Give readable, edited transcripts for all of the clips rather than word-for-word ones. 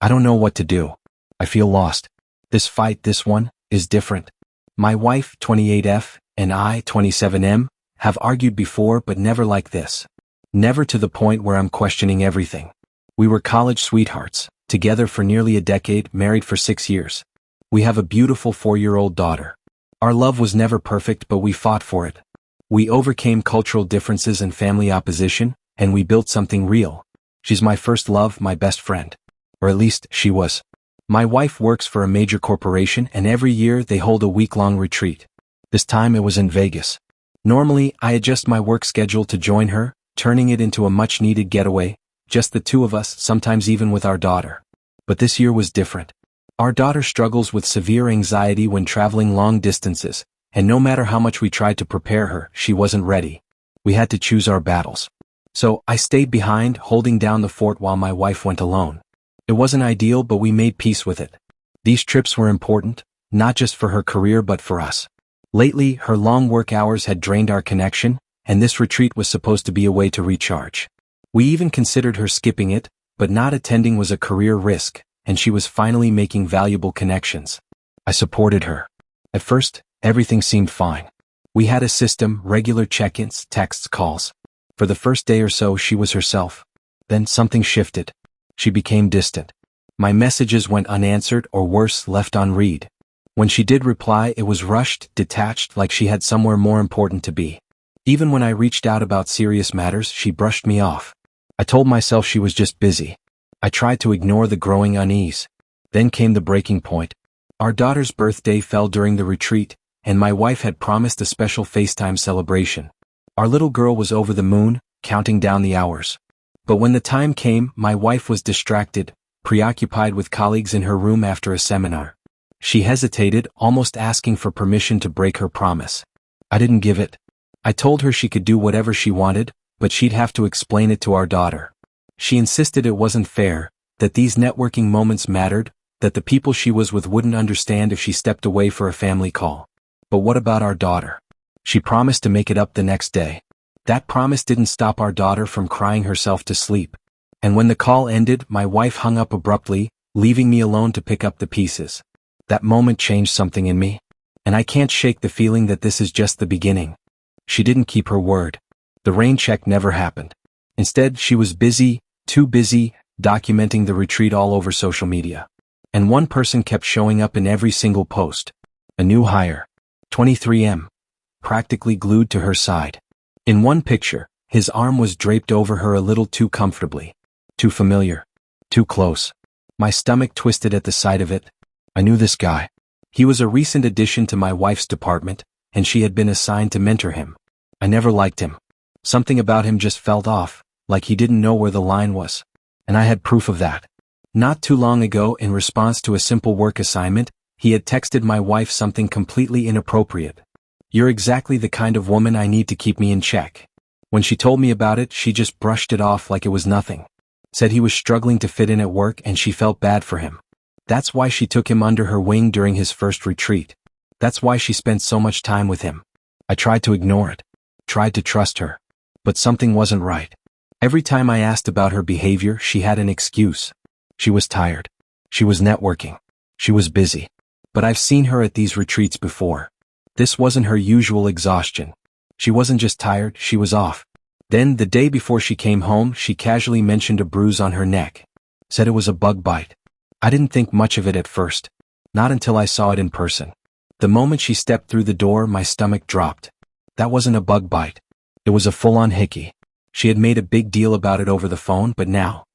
I don't know what to do. I feel lost. This one, is different. My wife, 28F, and I, 27M, have argued before but never like this. Never to the point where I'm questioning everything. We were college sweethearts, together for nearly a decade, married for 6 years. We have a beautiful 4-year-old daughter. Our love was never perfect, but we fought for it. We overcame cultural differences and family opposition, and we built something real. She's my first love, my best friend. Or at least, she was. My wife works for a major corporation, and every year they hold a week-long retreat. This time it was in Vegas. Normally, I adjust my work schedule to join her, turning it into a much-needed getaway, just the two of us, sometimes even with our daughter. But this year was different. Our daughter struggles with severe anxiety when traveling long distances, and no matter how much we tried to prepare her, she wasn't ready. We had to choose our battles. So, I stayed behind, holding down the fort while my wife went alone. It wasn't ideal, but we made peace with it. These trips were important, not just for her career but for us. Lately, her long work hours had drained our connection, and this retreat was supposed to be a way to recharge. We even considered her skipping it, but not attending was a career risk, and she was finally making valuable connections. I supported her. At first, everything seemed fine. We had a system, regular check-ins, texts, calls. For the first day or so, she was herself. Then something shifted. She became distant. My messages went unanswered or worse, left unread. When she did reply, it was rushed, detached, like she had somewhere more important to be. Even when I reached out about serious matters, she brushed me off. I told myself she was just busy. I tried to ignore the growing unease. Then came the breaking point. Our daughter's birthday fell during the retreat, and my wife had promised a special FaceTime celebration. Our little girl was over the moon, counting down the hours. But when the time came, my wife was distracted, preoccupied with colleagues in her room after a seminar. She hesitated, almost asking for permission to break her promise. I didn't give it. I told her she could do whatever she wanted, but she'd have to explain it to our daughter. She insisted it wasn't fair, that these networking moments mattered, that the people she was with wouldn't understand if she stepped away for a family call. But what about our daughter? She promised to make it up the next day. That promise didn't stop our daughter from crying herself to sleep. And when the call ended, my wife hung up abruptly, leaving me alone to pick up the pieces. That moment changed something in me. And I can't shake the feeling that this is just the beginning. She didn't keep her word. The rain check never happened. Instead, she was busy, too busy, documenting the retreat all over social media. And one person kept showing up in every single post. A new hire. 23M. Practically glued to her side. In one picture, his arm was draped over her a little too comfortably. Too familiar. Too close. My stomach twisted at the sight of it. I knew this guy. He was a recent addition to my wife's department, and she had been assigned to mentor him. I never liked him. Something about him just felt off, like he didn't know where the line was. And I had proof of that. Not too long ago, in response to a simple work assignment, he had texted my wife something completely inappropriate. "You're exactly the kind of woman I need to keep me in check." When she told me about it, she just brushed it off like it was nothing. Said he was struggling to fit in at work and she felt bad for him. That's why she took him under her wing during his first retreat. That's why she spent so much time with him. I tried to ignore it. Tried to trust her. But something wasn't right. Every time I asked about her behavior, she had an excuse. She was tired. She was networking. She was busy. But I've seen her at these retreats before. This wasn't her usual exhaustion. She wasn't just tired, she was off. Then, the day before she came home, she casually mentioned a bruise on her neck. Said it was a bug bite. I didn't think much of it at first. Not until I saw it in person. The moment she stepped through the door, my stomach dropped. That wasn't a bug bite. It was a full-on hickey. She had made a big deal about it over the phone, but now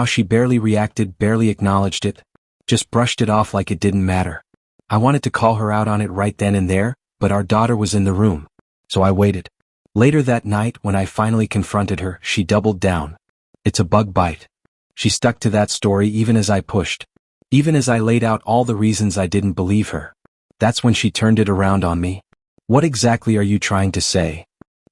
she barely reacted, barely acknowledged it. Just brushed it off like it didn't matter. I wanted to call her out on it right then and there, but our daughter was in the room. So I waited. Later that night, when I finally confronted her, she doubled down. It's a bug bite. She stuck to that story even as I pushed. Even as I laid out all the reasons I didn't believe her. That's when she turned it around on me. "What exactly are you trying to say?"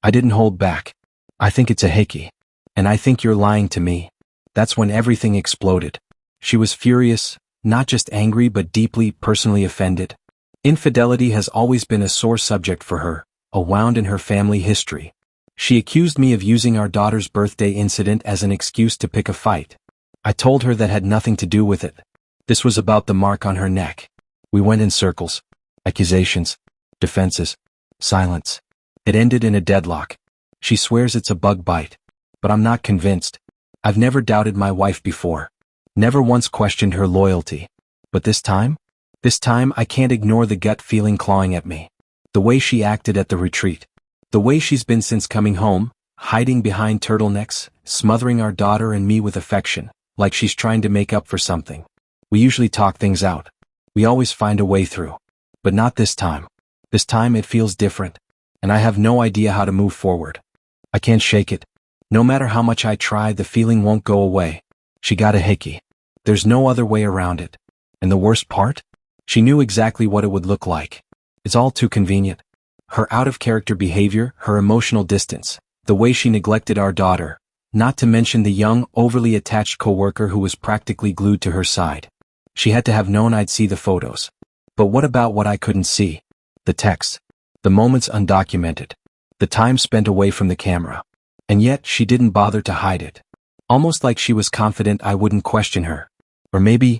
I didn't hold back. "I think it's a hickey. And I think you're lying to me." That's when everything exploded. She was furious, not just angry but deeply, personally offended. Infidelity has always been a sore subject for her, a wound in her family history. She accused me of using our daughter's birthday incident as an excuse to pick a fight. I told her that had nothing to do with it. This was about the mark on her neck. We went in circles. Accusations. Defenses. Silence. It ended in a deadlock. She swears it's a bug bite. But I'm not convinced. I've never doubted my wife before. Never once questioned her loyalty. But this time? This time I can't ignore the gut feeling clawing at me. The way she acted at the retreat. The way she's been since coming home, hiding behind turtlenecks, smothering our daughter and me with affection, like she's trying to make up for something. We usually talk things out. We always find a way through. But not this time. This time it feels different. And I have no idea how to move forward. I can't shake it. No matter how much I try, the feeling won't go away. She got a hickey. There's no other way around it. And the worst part? She knew exactly what it would look like. It's all too convenient. Her out-of-character behavior, her emotional distance, the way she neglected our daughter, not to mention the young, overly attached coworker who was practically glued to her side. She had to have known I'd see the photos. But what about what I couldn't see? The texts. The moments undocumented. The time spent away from the camera. And yet, she didn't bother to hide it. Almost like she was confident I wouldn't question her. Or maybe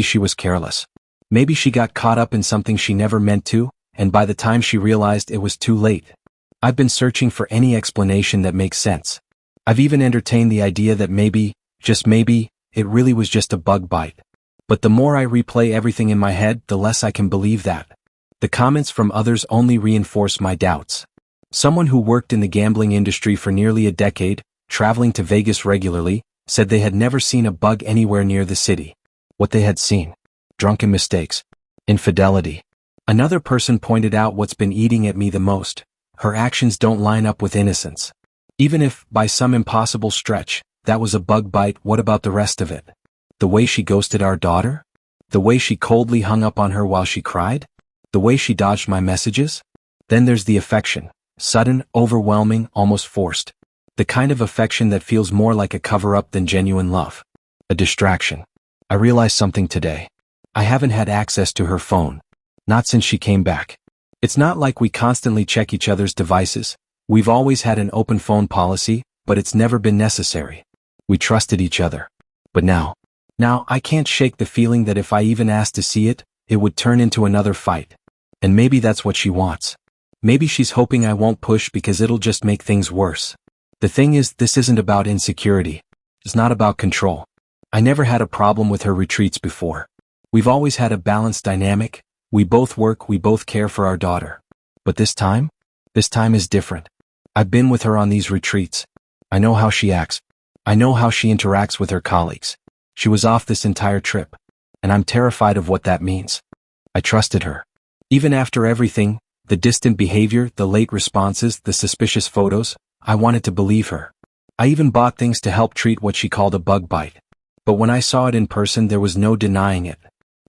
she was careless. Maybe she got caught up in something she never meant to, and by the time she realized it was too late. I've been searching for any explanation that makes sense. I've even entertained the idea that maybe, just maybe, it really was just a bug bite. But the more I replay everything in my head, the less I can believe that. The comments from others only reinforce my doubts. Someone who worked in the gambling industry for nearly a decade, traveling to Vegas regularly, said they had never seen a bug anywhere near the city. What they had seen. Drunken mistakes. Infidelity. Another person pointed out what's been eating at me the most. Her actions don't line up with innocence. Even if, by some impossible stretch, that was a bug bite, what about the rest of it? The way she ghosted our daughter? The way she coldly hung up on her while she cried? The way she dodged my messages? Then there's the affection. Sudden, overwhelming, almost forced. The kind of affection that feels more like a cover-up than genuine love. A distraction. I realized something today. I haven't had access to her phone. Not since she came back. It's not like we constantly check each other's devices. We've always had an open phone policy, but it's never been necessary. We trusted each other. But now I can't shake the feeling that if I even asked to see it, it would turn into another fight. And maybe that's what she wants. Maybe she's hoping I won't push because it'll just make things worse. The thing is, this isn't about insecurity. It's not about control. I never had a problem with her retreats before. We've always had a balanced dynamic. We both work, we both care for our daughter. But this time is different. I've been with her on these retreats. I know how she acts. I know how she interacts with her colleagues. She was off this entire trip. And I'm terrified of what that means. I trusted her. Even after everything, the distant behavior, the late responses, the suspicious photos, I wanted to believe her. I even bought things to help treat what she called a bug bite. But when I saw it in person, there was no denying it.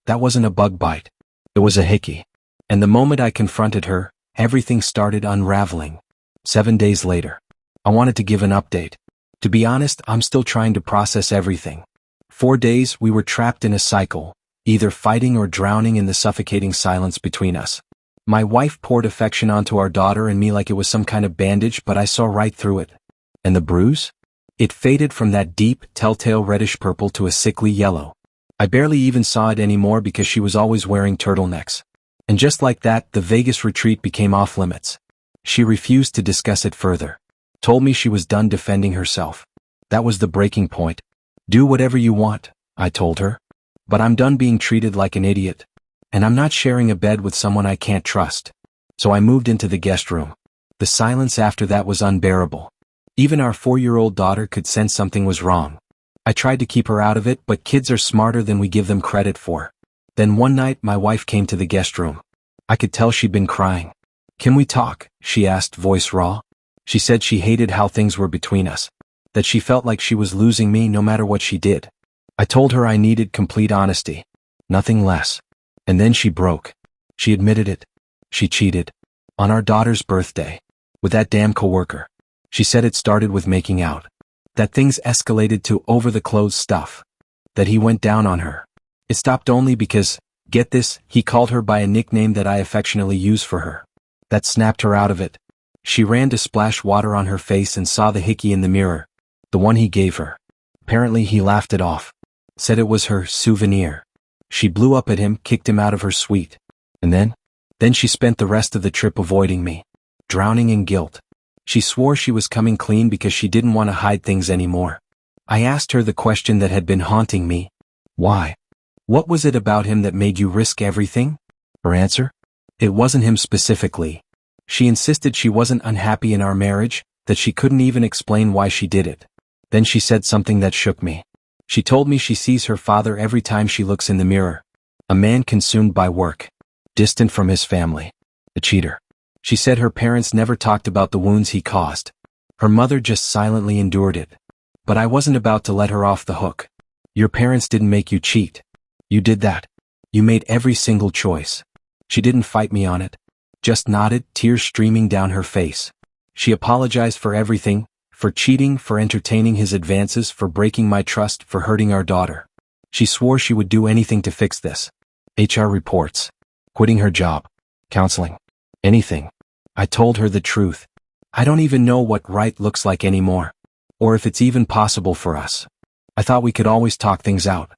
That wasn't a bug bite. It was a hickey. And the moment I confronted her, everything started unraveling. 7 days later. I wanted to give an update. To be honest, I'm still trying to process everything. 4 days, we were trapped in a cycle, either fighting or drowning in the suffocating silence between us. My wife poured affection onto our daughter and me like it was some kind of bandage, but I saw right through it. And the bruise? It faded from that deep, telltale reddish purple to a sickly yellow. I barely even saw it anymore because she was always wearing turtlenecks. And just like that, the Vegas retreat became off limits. She refused to discuss it further. Told me she was done defending herself. That was the breaking point. Do whatever you want, I told her. But I'm done being treated like an idiot. And I'm not sharing a bed with someone I can't trust. So I moved into the guest room. The silence after that was unbearable. Even our 4-year-old daughter could sense something was wrong. I tried to keep her out of it, but kids are smarter than we give them credit for. Then one night my wife came to the guest room. I could tell she'd been crying. "Can we talk?" she asked, voice raw. She said she hated how things were between us. That she felt like she was losing me no matter what she did. I told her I needed complete honesty. Nothing less. And then she broke. She admitted it. She cheated. On our daughter's birthday. With that damn coworker. She said it started with making out. That things escalated to over-the-clothes stuff. That he went down on her. It stopped only because, get this, he called her by a nickname that I affectionately use for her. That snapped her out of it. She ran to splash water on her face and saw the hickey in the mirror. The one he gave her. Apparently he laughed it off. said it was her souvenir. She blew up at him, kicked him out of her suite. And then she spent the rest of the trip avoiding me, drowning in guilt. She swore she was coming clean because she didn't want to hide things anymore. I asked her the question that had been haunting me. Why? What was it about him that made you risk everything? Her answer? It wasn't him specifically. She insisted she wasn't unhappy in our marriage, that she couldn't even explain why she did it. Then she said something that shook me. She told me she sees her father every time she looks in the mirror. A man consumed by work, distant from his family, a cheater. She said her parents never talked about the wounds he caused. Her mother just silently endured it. But I wasn't about to let her off the hook. Your parents didn't make you cheat. You did that. You made every single choice. She didn't fight me on it. Just nodded, tears streaming down her face. She apologized for everything, for cheating, for entertaining his advances, for breaking my trust, for hurting our daughter. She swore she would do anything to fix this. HR reports. Quitting her job. Counseling. Anything. I told her the truth. I don't even know what right looks like anymore. Or if it's even possible for us. I thought we could always talk things out.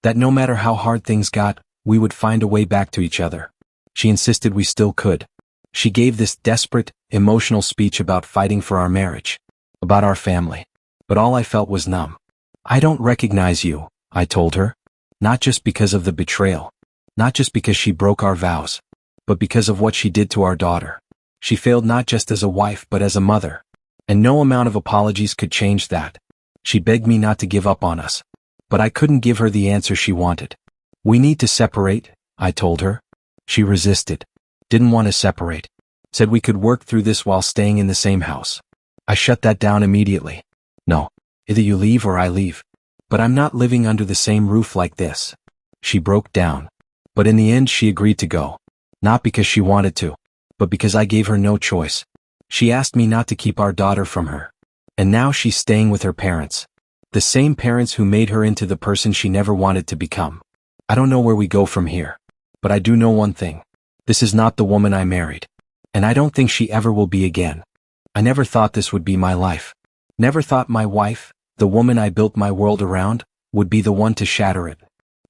That no matter how hard things got, we would find a way back to each other. She insisted we still could. She gave this desperate, emotional speech about fighting for our marriage. About our family. But all I felt was numb. I don't recognize you, I told her. Not just because of the betrayal. Not just because she broke our vows. But because of what she did to our daughter. She failed not just as a wife but as a mother. And no amount of apologies could change that. She begged me not to give up on us. But I couldn't give her the answer she wanted. We need to separate, I told her. She resisted. Didn't want to separate. Said we could work through this while staying in the same house. I shut that down immediately. No, either you leave or I leave. But I'm not living under the same roof like this. She broke down. But in the end she agreed to go. Not because she wanted to, but because I gave her no choice. She asked me not to keep our daughter from her. And now she's staying with her parents. The same parents who made her into the person she never wanted to become. I don't know where we go from here. But I do know one thing. This is not the woman I married. And I don't think she ever will be again. I never thought this would be my life. Never thought my wife, the woman I built my world around, would be the one to shatter it.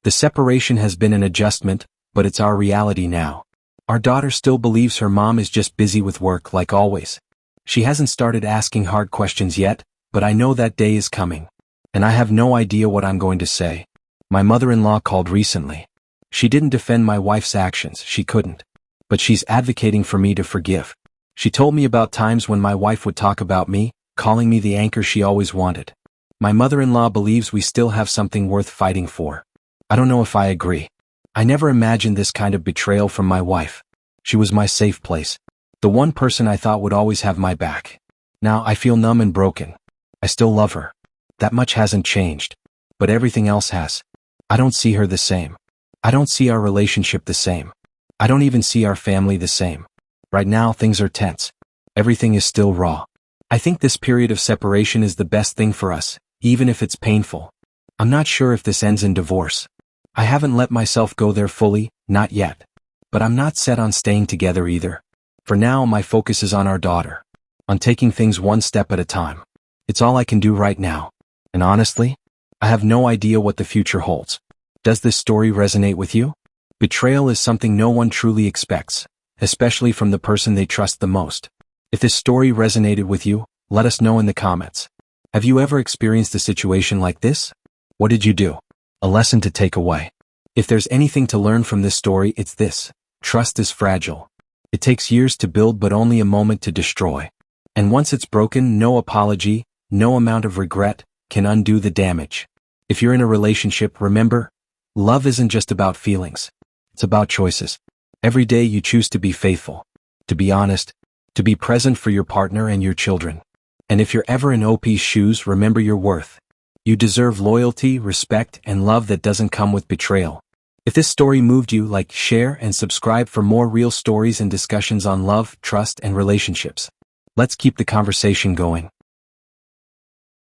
The separation has been an adjustment, but it's our reality now. Our daughter still believes her mom is just busy with work like always. She hasn't started asking hard questions yet, but I know that day is coming. And I have no idea what I'm going to say. My mother-in-law called recently. She didn't defend my wife's actions, she couldn't. But she's advocating for me to forgive. She told me about times when my wife would talk about me, calling me the anchor she always wanted. My mother-in-law believes we still have something worth fighting for. I don't know if I agree. I never imagined this kind of betrayal from my wife. She was my safe place. The one person I thought would always have my back. Now I feel numb and broken. I still love her. That much hasn't changed. But everything else has. I don't see her the same. I don't see our relationship the same. I don't even see our family the same. Right now things are tense. Everything is still raw. I think this period of separation is the best thing for us, even if it's painful. I'm not sure if this ends in divorce. I haven't let myself go there fully, not yet. But I'm not set on staying together either. For now my focus is on our daughter. On taking things one step at a time. It's all I can do right now. And honestly, I have no idea what the future holds. Does this story resonate with you? Betrayal is something no one truly expects, especially from the person they trust the most. If this story resonated with you, let us know in the comments. Have you ever experienced a situation like this? What did you do? A lesson to take away. If there's anything to learn from this story, it's this. Trust is fragile. It takes years to build but only a moment to destroy. And once it's broken, no apology, no amount of regret, can undo the damage. If you're in a relationship, remember, love isn't just about feelings. It's about choices. Every day you choose to be faithful, to be honest, to be present for your partner and your children. And if you're ever in OP's shoes, remember your worth. You deserve loyalty, respect, and love that doesn't come with betrayal. If this story moved you, like, share, and subscribe for more real stories and discussions on love, trust, and relationships. Let's keep the conversation going.